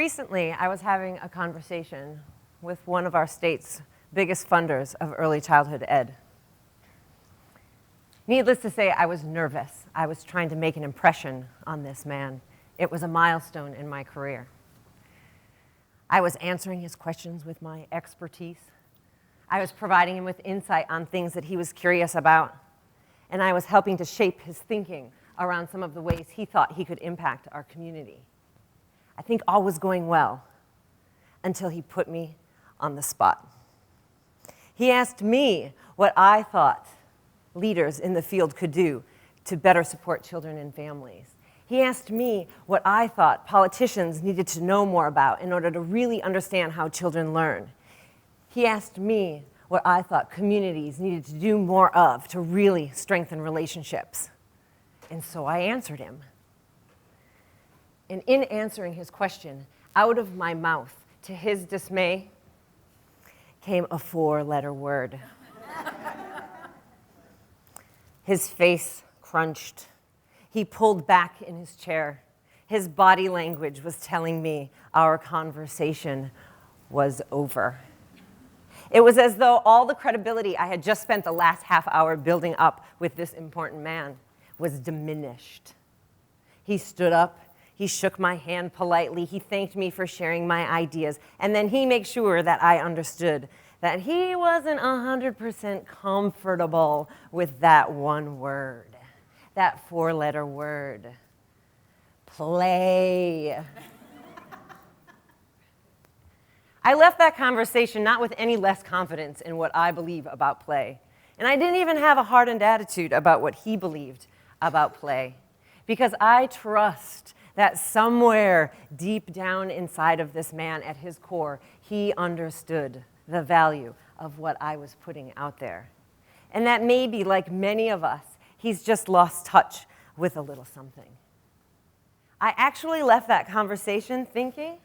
Recently, I was having a conversation with one of our state's biggest funders of early childhood ed. Needless to say, I was nervous. I was trying to make an impression on this man. It was a milestone in my career. I was answering his questions with my expertise. I was providing him with insight on things that he was curious about. And I was helping to shape his thinking around some of the ways he thought he could impact our community. I think all was going well until he put me on the spot. He asked me what I thought leaders in the field could do to better support children and families. He asked me what I thought politicians needed to know more about in order to really understand how children learn. He asked me what I thought communities needed to do more of to really strengthen relationships. And so I answered him. And in answering his question, out of my mouth, to his dismay, came a 4-letter word. His face crunched. He pulled back in his chair. His body language was telling me our conversation was over. It was as though all the credibility I had just spent the last half hour building up with this important man was diminished. He stood up. He shook my hand politely. He thanked me for sharing my ideas. And then he made sure that I understood that he wasn't 100% comfortable with that one word, that 4-letter word, play. I left that conversation not with any less confidence in what I believe about play. And I didn't even have a hardened attitude about what he believed about play, because I trust that somewhere deep down inside of this man, at his core, he understood the value of what I was putting out there. And that maybe, like many of us, he's just lost touch with a little something. I actually left that conversation thinking,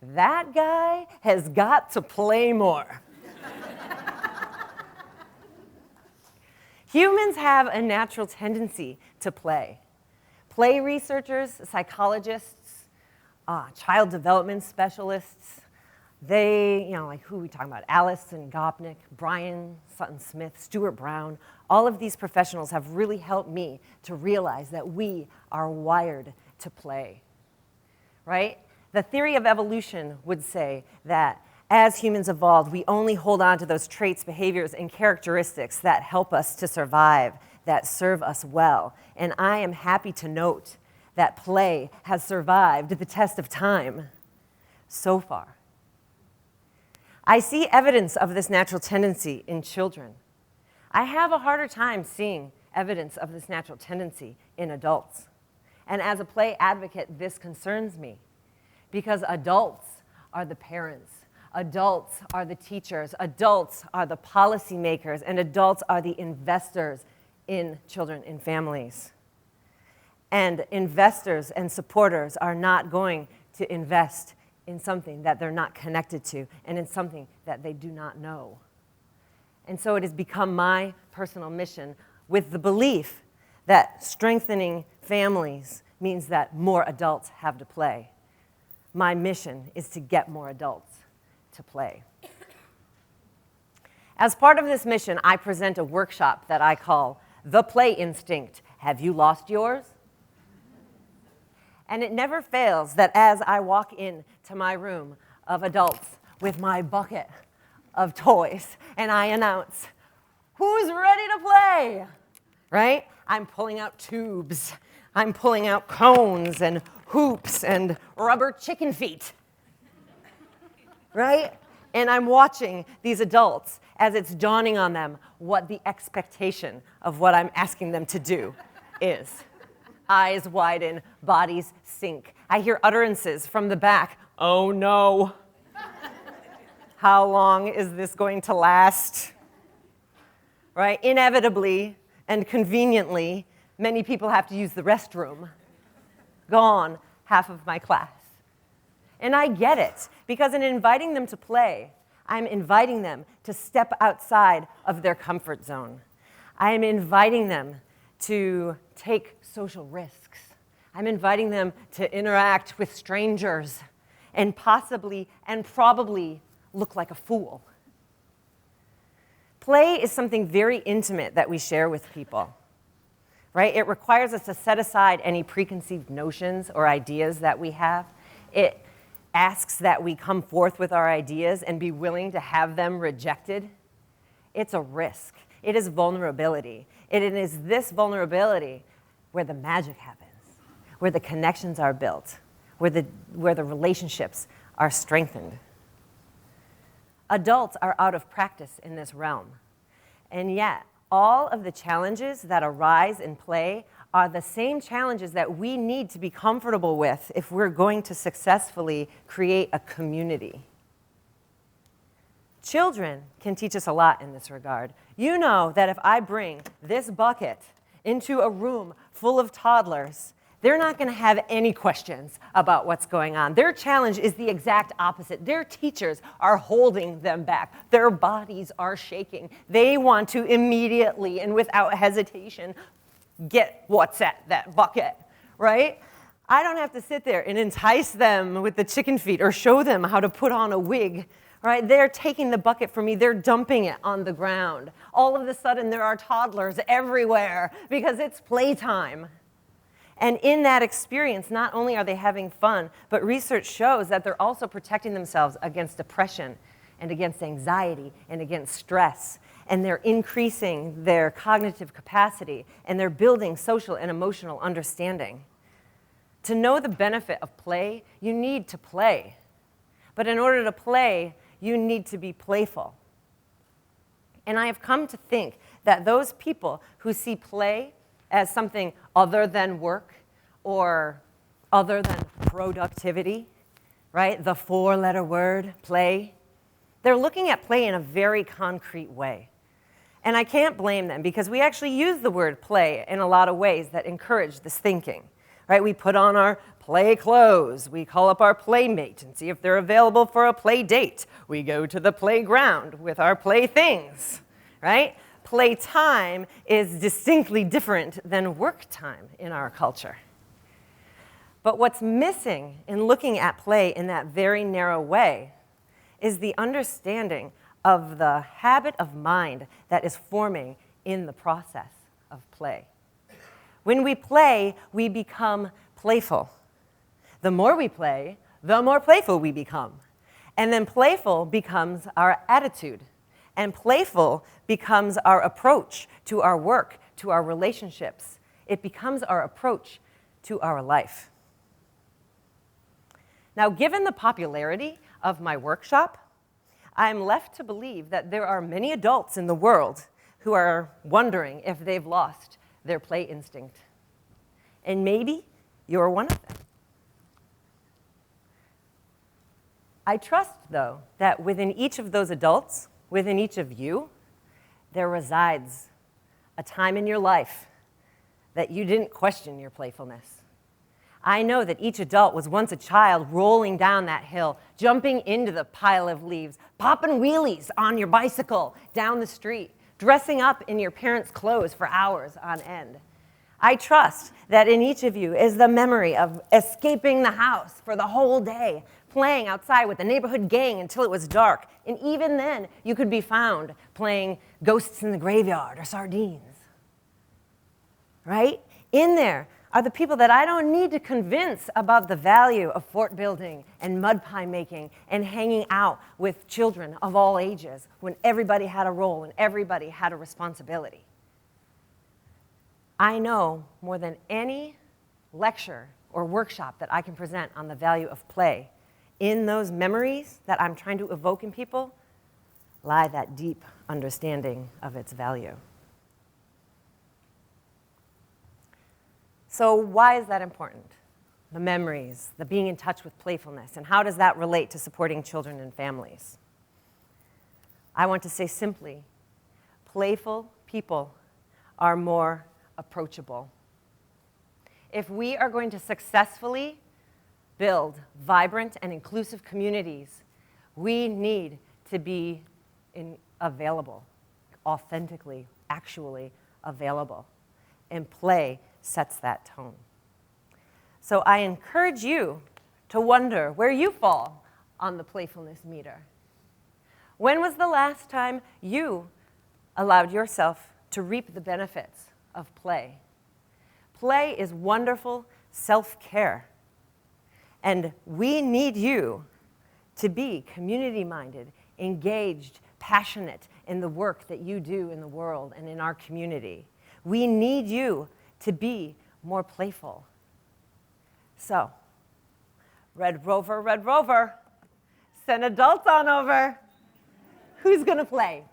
that guy has got to play more. Humans have a natural tendency to play. Play researchers, psychologists, child development specialists, they, like who are we talking about? Allison Gopnik, Brian Sutton-Smith, Stuart Brown, all of these professionals have really helped me to realize that we are wired to play, right? The theory of evolution would say that as humans evolved, we only hold on to those traits, behaviors, and characteristics that help us to survive, that serve us well. And I am happy to note that play has survived the test of time so far. I see evidence of this natural tendency in children. I have a harder time seeing evidence of this natural tendency in adults. And as a play advocate, this concerns me, because adults are the parents, adults are the teachers, adults are the policymakers, and adults are the investors in children and families. And investors and supporters are not going to invest in something that they're not connected to and in something that they do not know. And so it has become my personal mission, with the belief that strengthening families means that more adults have to play. My mission is to get more adults to play. As part of this mission, I present a workshop that I call The Play Instinct. Have you lost yours? And it never fails that as I walk into my room of adults with my bucket of toys and I announce, who's ready to play? Right? I'm pulling out tubes. I'm pulling out cones and hoops and rubber chicken feet. Right? And I'm watching these adults as it's dawning on them what the expectation of what I'm asking them to do is. Eyes widen, bodies sink. I hear utterances from the back. Oh no. How long is this going to last? Right? Inevitably and conveniently, many people have to use the restroom. Gone half of my class. And I get it, because in inviting them to play, I'm inviting them to step outside of their comfort zone. I am inviting them to take social risks. I'm inviting them to interact with strangers and possibly and probably look like a fool. Play is something very intimate that we share with people, right? It requires us to set aside any preconceived notions or ideas that we have. It asks that we come forth with our ideas and be willing to have them rejected. It's a risk. It is vulnerability. It is this vulnerability where the magic happens, where the connections are built, where the relationships are strengthened. Adults are out of practice in this realm, and yet all of the challenges that arise in play are the same challenges that we need to be comfortable with if we're going to successfully create a community. Children can teach us a lot in this regard. You know that if I bring this bucket into a room full of toddlers, they're not going to have any questions about what's going on. Their challenge is the exact opposite. Their teachers are holding them back. Their bodies are shaking. They want to immediately and without hesitation get what's at that bucket, right? I don't have to sit there and entice them with the chicken feet or show them how to put on a wig, right? They're taking the bucket from me. They're dumping it on the ground. All of a sudden, there are toddlers everywhere because it's playtime. And in that experience, not only are they having fun, but research shows that they're also protecting themselves against depression and against anxiety and against stress. And they're increasing their cognitive capacity, and they're building social and emotional understanding. To know the benefit of play, you need to play. But in order to play, you need to be playful. And I have come to think that those people who see play as something other than work or other than productivity, right? The four-letter word, play. They're looking at play in a very concrete way. And I can't blame them because we actually use the word play in a lot of ways that encourage this thinking, right? We put on our play clothes. We call up our playmate and see if they're available for a play date. We go to the playground with our playthings, right? Playtime is distinctly different than work time in our culture. But what's missing in looking at play in that very narrow way is the understanding of the habit of mind that is forming in the process of play. When we play, we become playful. The more we play, the more playful we become. And then playful becomes our attitude. And playful becomes our approach to our work, to our relationships. It becomes our approach to our life. Now, given the popularity of my workshop, I'm left to believe that there are many adults in the world who are wondering if they've lost their play instinct. And maybe you're one of them. I trust, though, that within each of those adults, within each of you, there resides a time in your life that you didn't question your playfulness. I know that each adult was once a child rolling down that hill, jumping into the pile of leaves, popping wheelies on your bicycle down the street, dressing up in your parents' clothes for hours on end. I trust that in each of you is the memory of escaping the house for the whole day, playing outside with the neighborhood gang until it was dark. And even then, you could be found playing ghosts in the graveyard or sardines. Right? In there are the people that I don't need to convince about the value of fort building and mud pie making and hanging out with children of all ages when everybody had a role and everybody had a responsibility. I know more than any lecture or workshop that I can present on the value of play, in those memories that I'm trying to evoke in people lie that deep understanding of its value. So why is that important? The memories, the being in touch with playfulness, and how does that relate to supporting children and families? I want to say simply, playful people are more approachable. If we are going to successfully build vibrant and inclusive communities, we need to be available, authentically, actually available. And play sets that tone. So I encourage you to wonder where you fall on the playfulness meter. When was the last time you allowed yourself to reap the benefits of play? Play is wonderful self-care. And we need you to be community-minded, engaged, passionate in the work that you do in the world and in our community. We need you to be more playful. So, Red Rover, send adults on over. Who's going to play?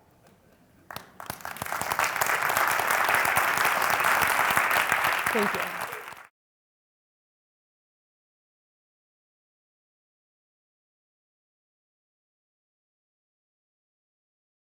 Thank you.